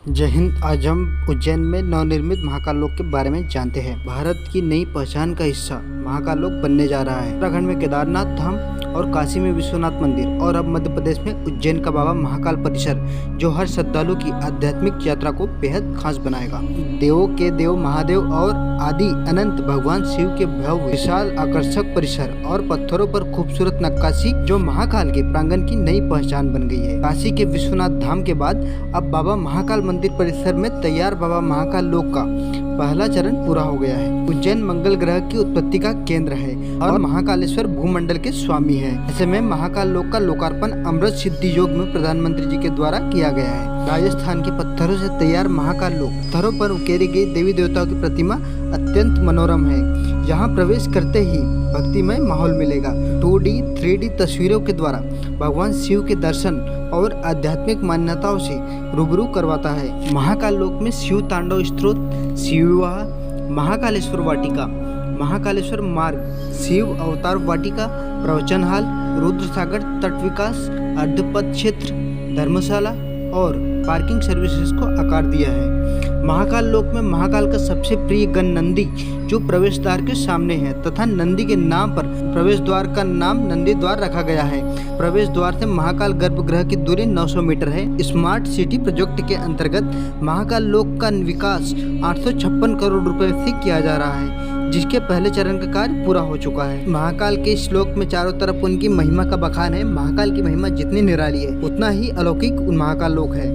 जय हिंद। आज हम उज्जैन में नवनिर्मित महाकाल लोक के बारे में जानते हैं। भारत की नई पहचान का हिस्सा महाकाल लोक बनने जा रहा है। उत्तराखंड में केदारनाथ धाम और काशी में विश्वनाथ मंदिर और अब मध्य प्रदेश में उज्जैन का बाबा महाकाल परिसर, जो हर श्रद्धालु की आध्यात्मिक यात्रा को बेहद खास बनाएगा। देवों के देव महादेव और आदि अनंत भगवान शिव के भव्य विशाल आकर्षक परिसर और पत्थरों पर खूबसूरत नक्काशी, जो महाकाल के प्रांगण की नई पहचान बन गई है। काशी के विश्वनाथ धाम के बाद अब बाबा महाकाल मंदिर परिसर में तैयार बाबा महाकाल लोक का पहला चरण पूरा हो गया है। उज्जैन मंगल ग्रह की उत्पत्ति का केंद्र है और महाकालेश्वर भूमंडल के स्वामी है। ऐसे में महाकाल लोक का लोकार्पण अमृत सिद्धि योग में प्रधानमंत्री जी के द्वारा किया गया है। राजस्थान के पत्थरों से तैयार महाकाल लोक, पत्थरों पर उकेरी गई देवी देवताओं की प्रतिमा अत्यंत मनोरम है। यहाँ प्रवेश करते ही भक्तिमय माहौल मिलेगा। 2D 3D तस्वीरों के द्वारा भगवान शिव के दर्शन और आध्यात्मिक मान्यताओं से रूबरू करवाता है। महाकाल लोक में शिव तांडव स्त्रोत, शिव विवाह, महाकालेश्वर वाटिका, महाकालेश्वर मार्ग, शिव अवतार वाटिका, प्रवचन हाल, रुद्र सागर तट विकास, अर्धपथ क्षेत्र, धर्मशाला और पार्किंग सर्विसेज को आकार दिया है। महाकाल लोक में महाकाल का सबसे प्रिय गण नंदी, जो प्रवेश द्वार के सामने है तथा नंदी के नाम पर प्रवेश द्वार का नाम नंदी द्वार रखा गया है। प्रवेश द्वार से महाकाल गर्भगृह की दूरी 900 मीटर है। स्मार्ट सिटी प्रोजेक्ट के अंतर्गत महाकाल लोक का विकास 856 करोड़ रुपए से किया जा रहा है, जिसके पहले चरण का कार्य पूरा हो चुका है। महाकाल के इस श्लोक में चारों तरफ उनकी महिमा का बखान है। महाकाल की महिमा जितनी निराली है, उतना ही अलौकिक महाकाल लोक है।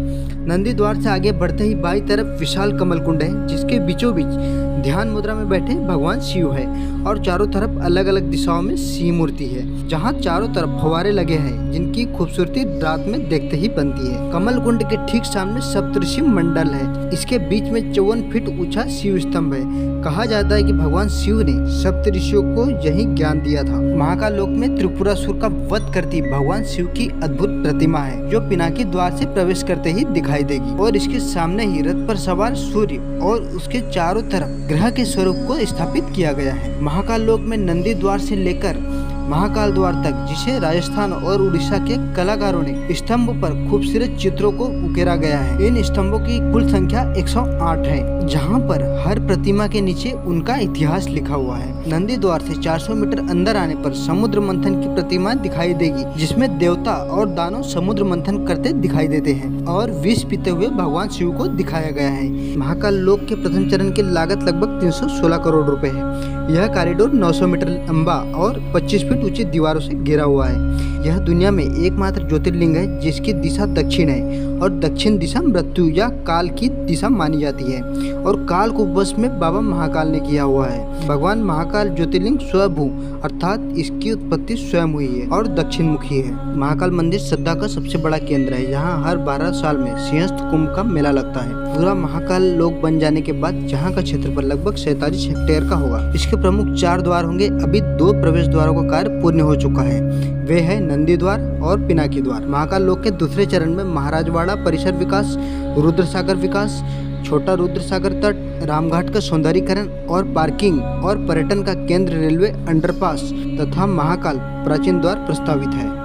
नंदी द्वार से आगे बढ़ते ही बाई तरफ विशाल कमल कुंड है, जिसके बीचों बीच ध्यान मुद्रा में बैठे भगवान शिव है और चारों तरफ अलग अलग दिशाओं में शिव मूर्ति है, जहाँ चारों तरफ फव्वारे लगे हैं, जिनकी खूबसूरती रात में देखते ही बनती है। कमल कुंड के ठीक सामने सप्तऋषि मंडल है। इसके बीच में 54 फीट ऊंचा शिव स्तंभ है। कहा जाता है कि भगवान शिव ने सप्तऋषियों को यही ज्ञान दिया था। महाकाल लोक में त्रिपुरासुर का वध करती भगवान शिव की अद्भुत प्रतिमा है, जो पिनाकी द्वार से प्रवेश करते ही दिखाई देगी और इसके सामने ही रथ पर सवार सूर्य और उसके चारों तरफ ग्रह के स्वरूप को स्थापित किया गया है। महाकाल लोक में नंदी द्वार से लेकर महाकाल द्वार तक, जिसे राजस्थान और उड़ीसा के कलाकारों ने स्तंभ पर खूबसूरत चित्रों को उकेरा गया है। इन स्तंभों की कुल संख्या 108 है, जहां पर हर प्रतिमा के नीचे उनका इतिहास लिखा हुआ है। नंदी द्वार से 400 मीटर अंदर आने पर समुद्र मंथन की प्रतिमा दिखाई देगी, जिसमें देवता और दानव समुद्र मंथन करते दिखाई देते हैं और विष पीते हुए भगवान शिव को दिखाया गया है। महाकाल लोक के प्रथम चरण की लागत लगभग 316 करोड़ रुपए है। यह कॉरिडोर 900 मीटर लंबा और 25 फीट ऊंची दीवारों से घिरा हुआ है। यह दुनिया में एकमात्र ज्योतिर्लिंग है जिसकी दिशा दक्षिण है और दक्षिण दिशा मृत्यु या काल की दिशा मानी जाती है और काल को वश में बाबा महाकाल ने किया हुआ है। भगवान महाकाल ज्योतिर्लिंग स्वयंभू, अर्थात इसकी उत्पत्ति स्वयं हुई है और दक्षिण मुखी है। महाकाल मंदिर श्रद्धा का सबसे बड़ा केंद्र है। यहाँ हर 12 साल में सिंहस्थ कुंभ का मेला लगता है। पूरा महाकाल लोक बन जाने के बाद जहाँ का क्षेत्रफल लगभग 47 हेक्टेयर का होगा। इसके प्रमुख 4 द्वार होंगे। अभी 2 प्रवेश द्वारों का कार्य पूर्ण हो चुका है। वे है नंदी द्वार और पिनाकी द्वार। महाकाल लोक के दूसरे चरण में महाराजवाड़ा परिसर विकास, रुद्र सागर विकास, छोटा रुद्र सागर तट, रामघाट का सौंदर्यीकरण और पार्किंग और पर्यटन का केंद्र, रेलवे अंडरपास तथा महाकाल प्राचीन द्वार प्रस्तावित है।